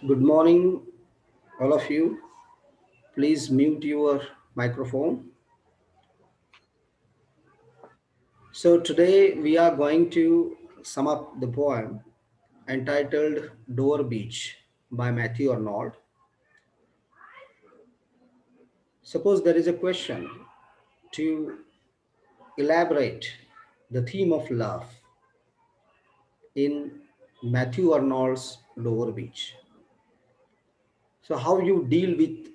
Good morning, all of you. Please mute your microphone. So, today we are going to sum up the poem entitled Dover Beach by Matthew Arnold. Suppose there is a question to elaborate the theme of love in Matthew Arnold's Dover Beach. So, how you deal with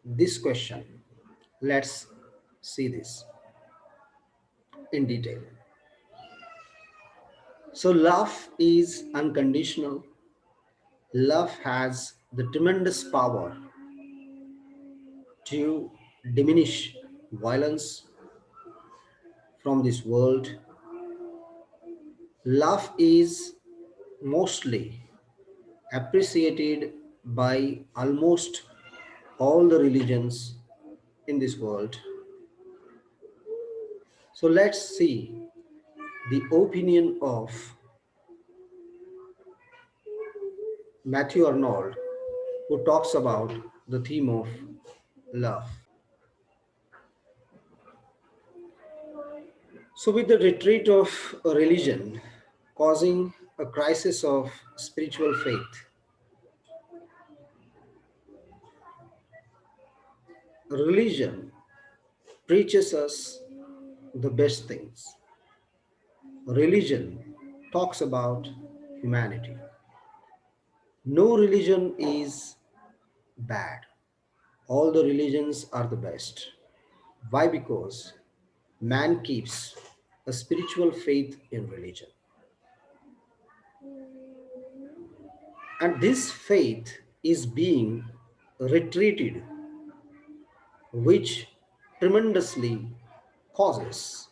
this question? Let's see this in detail. So, love is unconditional. Love has the tremendous power to diminish violence from this world. Love is mostly appreciated by almost all the religions in this world. So let's see the opinion of Matthew Arnold, who talks about the theme of love. So, with the retreat of a religion causing a crisis of spiritual faith, religion preaches us the best things. Religion talks about humanity. No religion is bad. All the religions are the best. Why? Because man keeps a spiritual faith in religion. And this faith is being retreated, which tremendously causes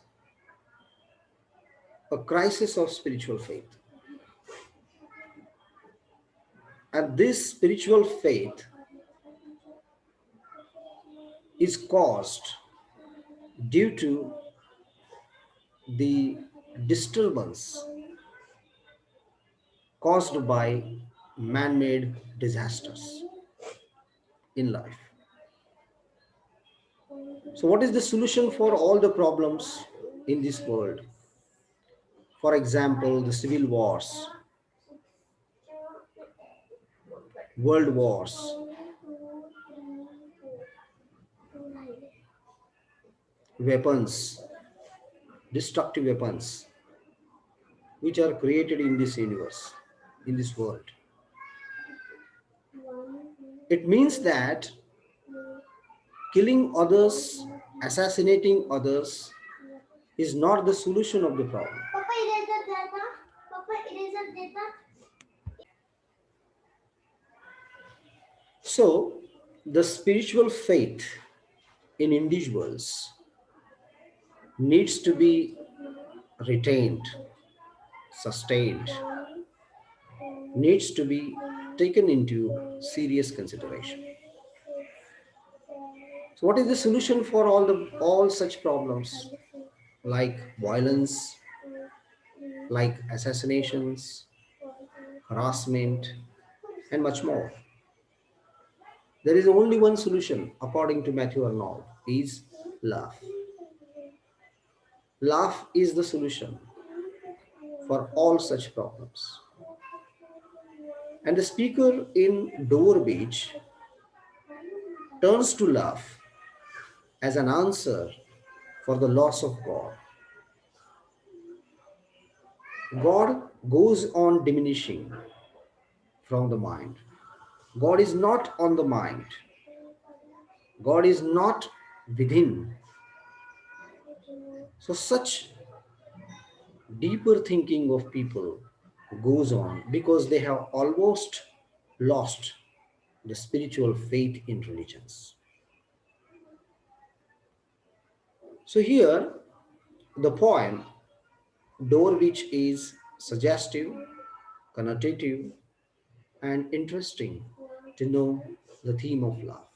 a crisis of spiritual faith. And this spiritual faith is caused due to the disturbance caused by man made disasters in life. So, what is the solution for all the problems in this world? For example, the civil wars, world wars, weapons, destructive weapons, which are created in this universe, in this world. It means that killing others, assassinating others is not the solution of the problem. So, the spiritual faith in individuals needs to be retained, sustained, needs to be taken into serious consideration. So, what is the solution for all such problems like violence, like assassinations, harassment, and much more? There is only one solution, according to Matthew Arnold, is love. Love is the solution for all such problems. And the speaker in Dover Beach turns to love as an answer for the loss of God. God goes on diminishing from the mind. God is not on the mind. God is not within. So, such deeper thinking of people goes on because they have almost lost the spiritual faith in religions. So, here the poem Door which is suggestive, connotative, and interesting to know the theme of love.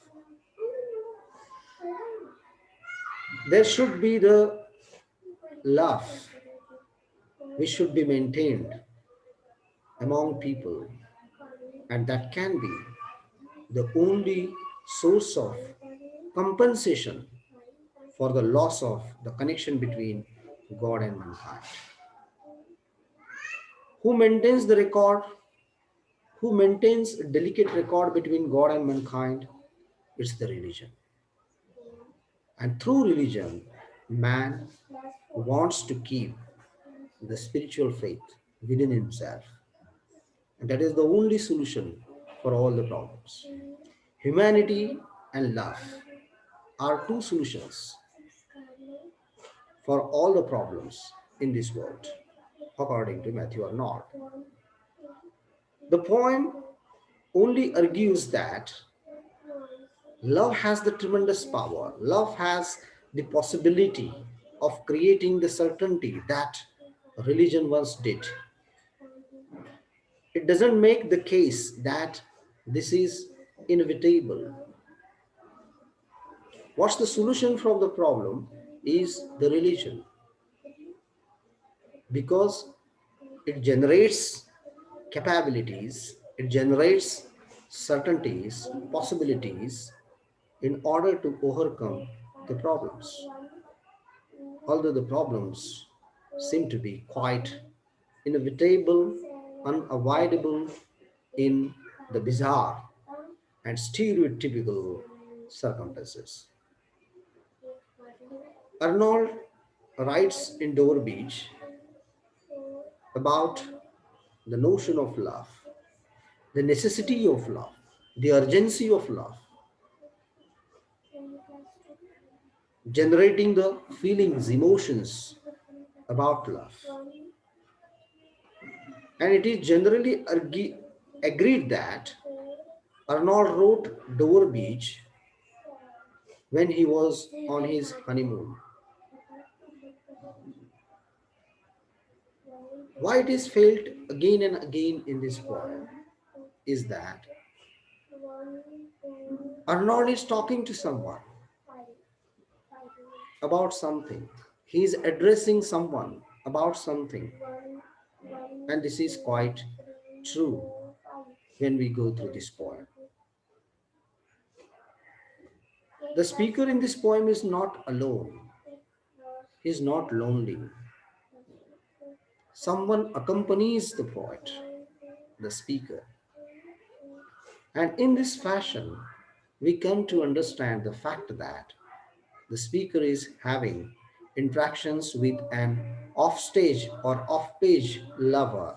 There should be the love which should be maintained among people, and that can be the only source of compensation for the loss of the connection between God and mankind. Who maintains the record? Who maintains a delicate record between God and mankind? It's the religion. And through religion, man wants to keep the spiritual faith within himself. And that is the only solution for all the problems. Humanity and love are two solutions for all the problems in this world, according to Matthew Arnold. The poem only argues that love has the tremendous power. Love has the possibility of creating the certainty that religion once did. It doesn't make the case that this is inevitable. What's the solution from the problem is the religion, because it generates capabilities, it generates certainties, possibilities in order to overcome the problems. Although the problems seem to be quite inevitable, unavoidable in the bizarre and stereotypical circumstances. Arnold writes in Dover Beach about the notion of love, the necessity of love, the urgency of love, generating the feelings, emotions about love. And it is generally agreed that Arnold wrote Dover Beach when he was on his honeymoon. Why it is felt again and again in this poem is that Arnold is talking to someone about something. He is addressing someone about something. And this is quite true when we go through this poem. The speaker in this poem is not alone. He is not lonely. Someone accompanies the poet, the speaker. And in this fashion, we come to understand the fact that the speaker is having interactions with an offstage or off-page lover,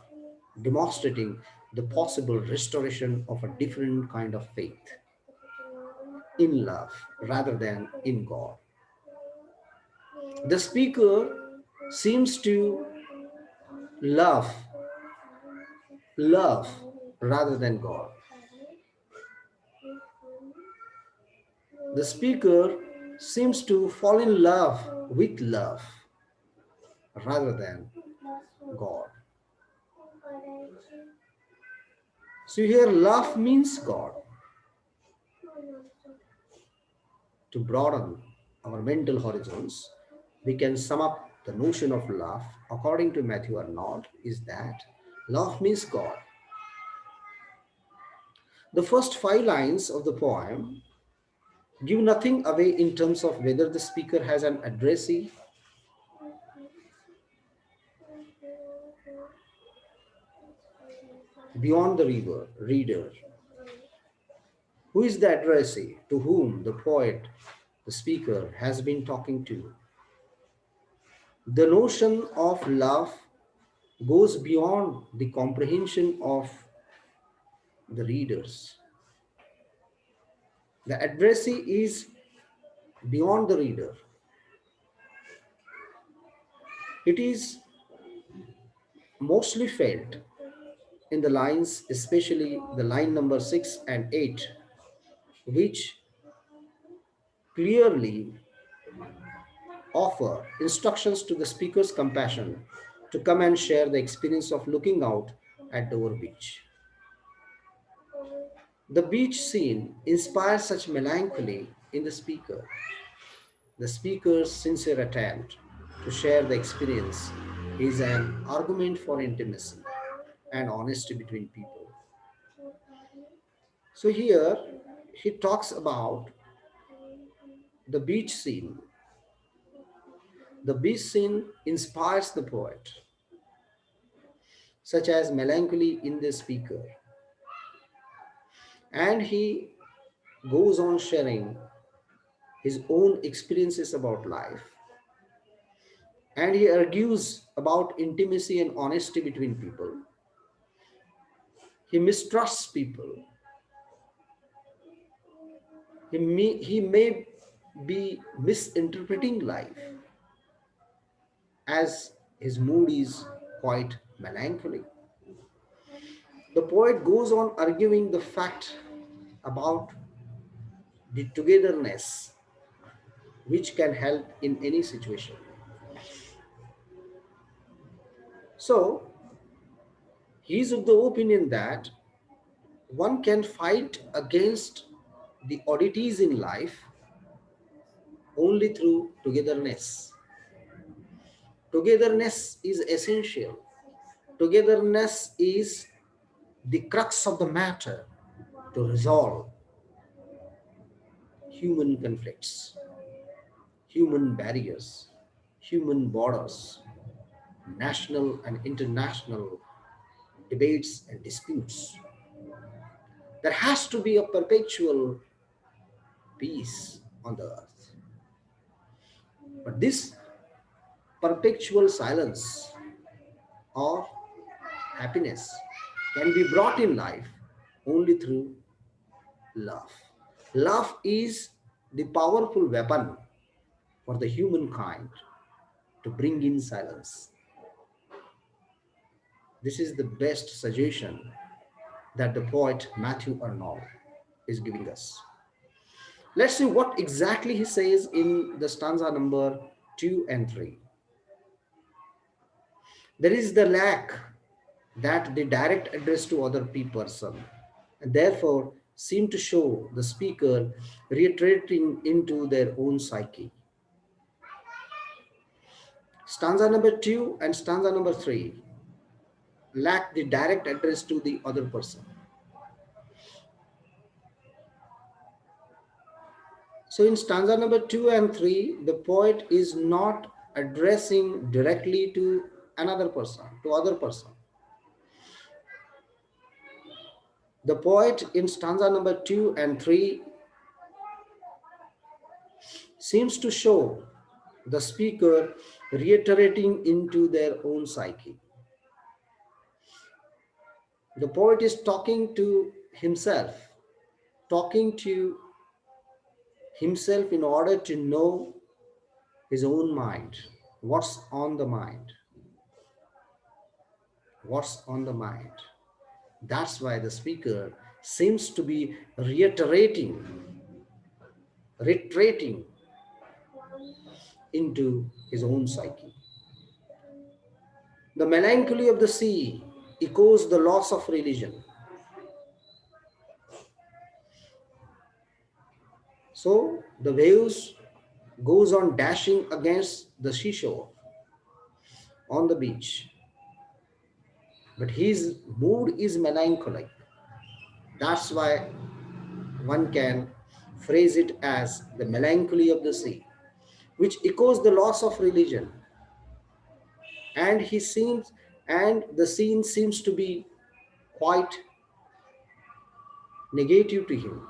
demonstrating the possible restoration of a different kind of faith in love rather than in God. The speaker seems to love love rather than God. The speaker seems to fall in love with love rather than God. So here love means God. To broaden our mental horizons, we can sum up the notion of love according to Matthew Arnold is that love means God. The first 5 lines of the poem give nothing away in terms of whether the speaker has an addressee, beyond the reader. Who is the addressee to whom the poet, the speaker, has been talking to? The notion of love goes beyond the comprehension of the readers. The addressee is beyond the reader. It is mostly felt in the lines, especially the line number 6 and 8, which clearly offer instructions to the speaker's compassion to come and share the experience of looking out at Dover Beach. The beach scene inspires such melancholy in the speaker. The speaker's sincere attempt to share the experience is an argument for intimacy and honesty between people. So here he talks about the beach scene. The beach scene inspires the poet, such as melancholy in the speaker, and he goes on sharing his own experiences about life, and he argues about intimacy and honesty between people. He mistrusts people. He may be misinterpreting life as his mood is quite melancholy. The poet goes on arguing the fact about the togetherness which can help in any situation. So, he is of the opinion that one can fight against the oddities in life only through togetherness. Togetherness is essential. Togetherness is the crux of the matter to resolve human conflicts, human barriers, human borders, national and international debates and disputes. There has to be a perpetual peace on the earth. But this perpetual silence or happiness can be brought in life only through love. Love is the powerful weapon for the humankind to bring in silence. This is the best suggestion that the poet Matthew Arnold is giving us. Let's see what exactly he says in the stanza number 2 and 3. There is the lack that the direct address to other person, and therefore seem to show the speaker retreating into their own psyche. Stanza number 2 and stanza number 3 lack the direct address to the other person. So in stanza number 2 and 3, the poet is not addressing directly to another person, to other person. The poet in stanza number 2 and 3 seems to show the speaker reiterating into their own psyche. The poet is talking to himself, talking to himself in order to know his own mind. What's on the mind? What's on the mind? That's why the speaker seems to be retreating into his own psyche. The melancholy of the sea echoes the loss of religion. So the waves goes on dashing against the seashore on the beach. But his mood is melancholic. That's why one can phrase it as the melancholy of the sea, which echoes the loss of religion. And he seems, and the scene seems to be quite negative to him.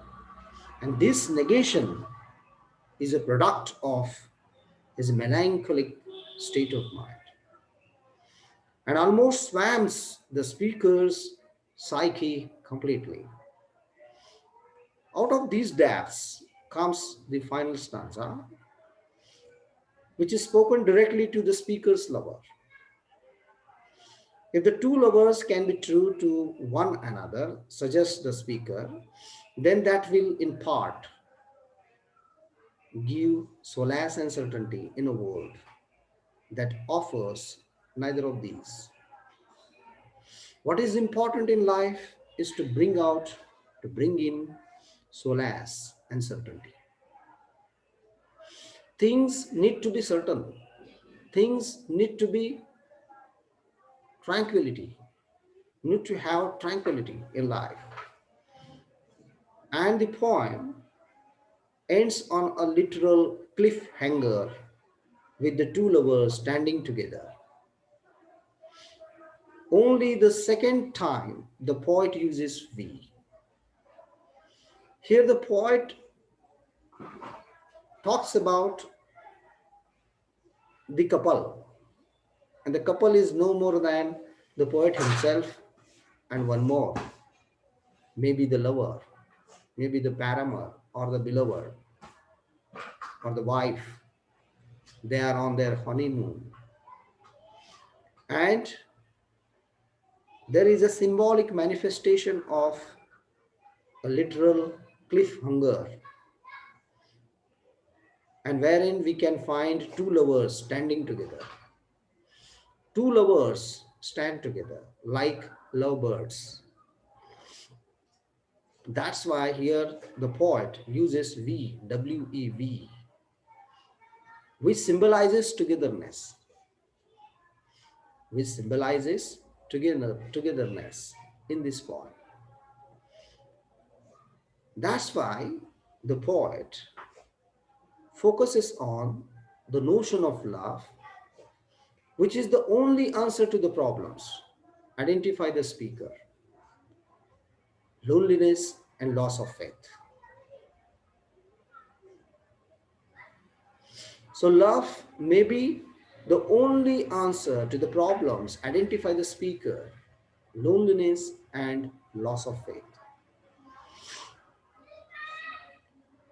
And this negation is a product of his melancholic state of mind and almost swamps the speaker's psyche completely. Out of these depths comes the final stanza, which is spoken directly to the speaker's lover. If the two lovers can be true to one another, suggests the speaker, then that will in part give solace and certainty in a world that offers neither of these. What is important in life is to bring in solace and certainty. Things need to be certain. things need to be tranquility, need to have tranquility in life. And the poem ends on a literal cliffhanger with the two lovers standing together. Only the second time the poet uses we. Here the poet talks about the couple, and the couple is no more than the poet himself and one more, maybe the lover, maybe the paramour or the beloved or the wife. They are on their honeymoon, and there is a symbolic manifestation of a literal cliffhanger, and wherein we can find two lovers standing together. Two lovers stand together like lovebirds. That's why here the poet uses we, W-E-V, which symbolizes togetherness, which symbolizes togetherness in this poem. That's why the poet focuses on the notion of love, which is the only answer to the problems. Identify the speaker, loneliness and loss of faith. So love may be the only answer to the problems. Identify the speaker, loneliness and loss of faith.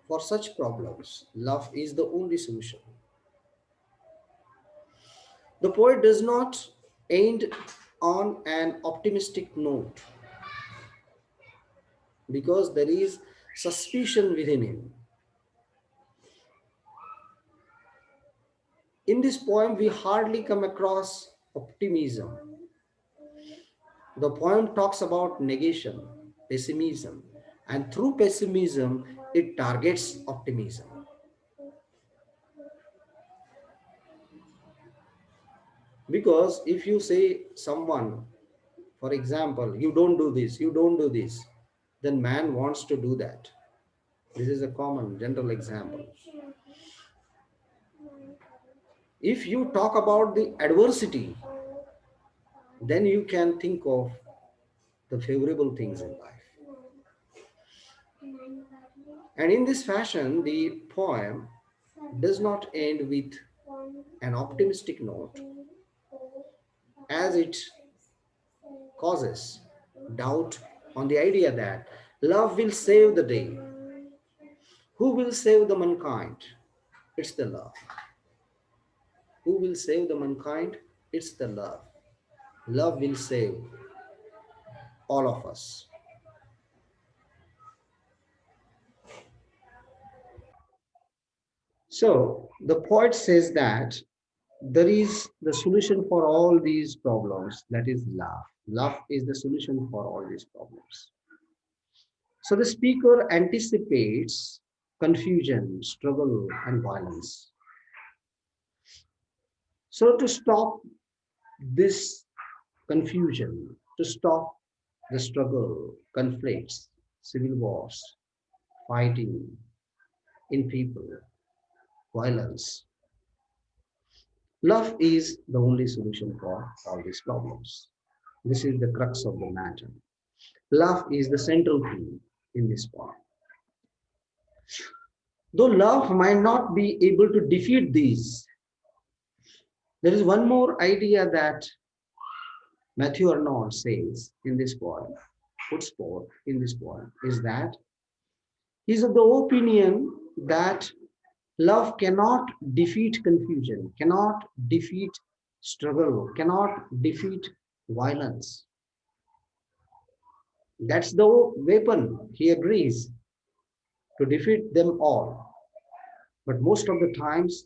For such problems, love is the only solution. The poet does not end on an optimistic note because there is suspicion within him. In this poem, we hardly come across optimism. The poem talks about negation, pessimism, and through pessimism, it targets optimism. Because if you say someone, for example, you don't do this, you don't do this, then man wants to do that. This is a common general example. If you talk about the adversity, then you can think of the favorable things in life. And in this fashion, the poem does not end with an optimistic note, as it causes doubt on the idea that love will save the day. Who will save the mankind? It's the love. Who will save the mankind? It's the love. Love will save all of us. So the poet says that there is the solution for all these problems, that is love. Love is the solution for all these problems. So the speaker anticipates confusion, struggle, and violence. So to stop this confusion, to stop the struggle, conflicts, civil wars, fighting in people, violence, love is the only solution for all these problems. This is the crux of the matter. Love is the central theme in this poem. Though love might not be able to defeat these, there is one more idea that Matthew Arnold says in this poem, puts forth in this poem, is that he is of the opinion that love cannot defeat confusion, cannot defeat struggle, cannot defeat violence. That's the weapon, he agrees, to defeat them all. But most of the times,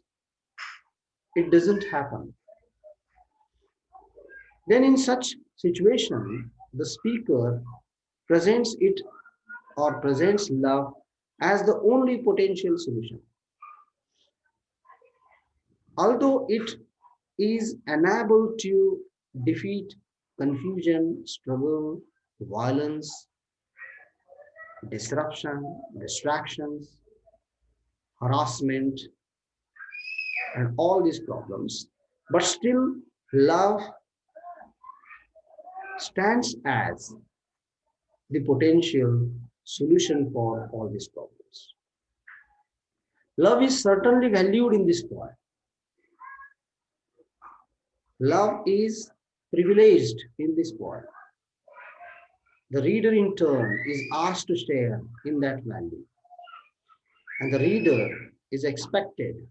it doesn't happen. Then in such situation, the speaker presents it or presents love as the only potential solution. Although it is unable to defeat confusion, struggle, violence, disruption, distractions, harassment, and all these problems. But still, love stands as the potential solution for all these problems. Love is certainly valued in this point. Love is privileged in this point. The reader in turn is asked to share in that value. And the reader is expected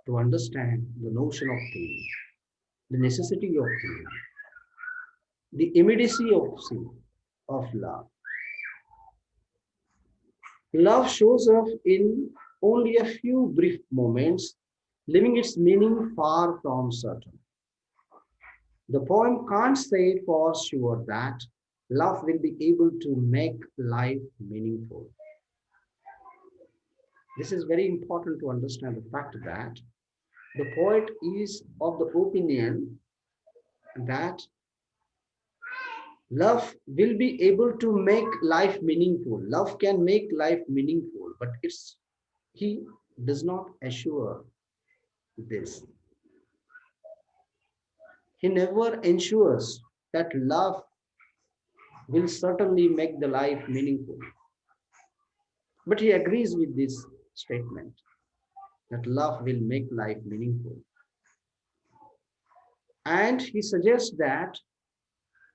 to understand the notion of theme, the necessity of theme, the immediacy of love. Love shows up in only a few brief moments, leaving its meaning far from certain. The poem can't say for sure that love will be able to make life meaningful. This is very important to understand the fact that the poet is of the opinion that love will be able to make life meaningful. Love can make life meaningful, but he does not assure this. He never ensures that love will certainly make the life meaningful. But he agrees with this statement that love will make life meaningful. And he suggests that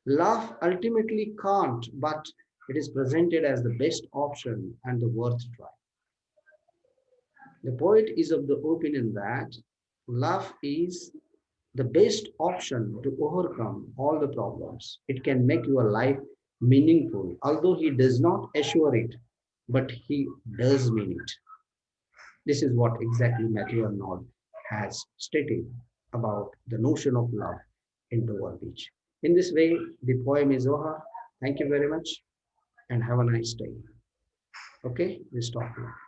love ultimately can't, but it is presented as the best option and the worth try. The poet is of the opinion that love is the best option to overcome all the problems. It can make your life meaningful, although he does not assure it, but he does mean it. This is what exactly Matthew Arnold has stated about the notion of love in Dover Beach. In this way, the poem is over. Thank you very much and have a nice day. Okay, we stop now.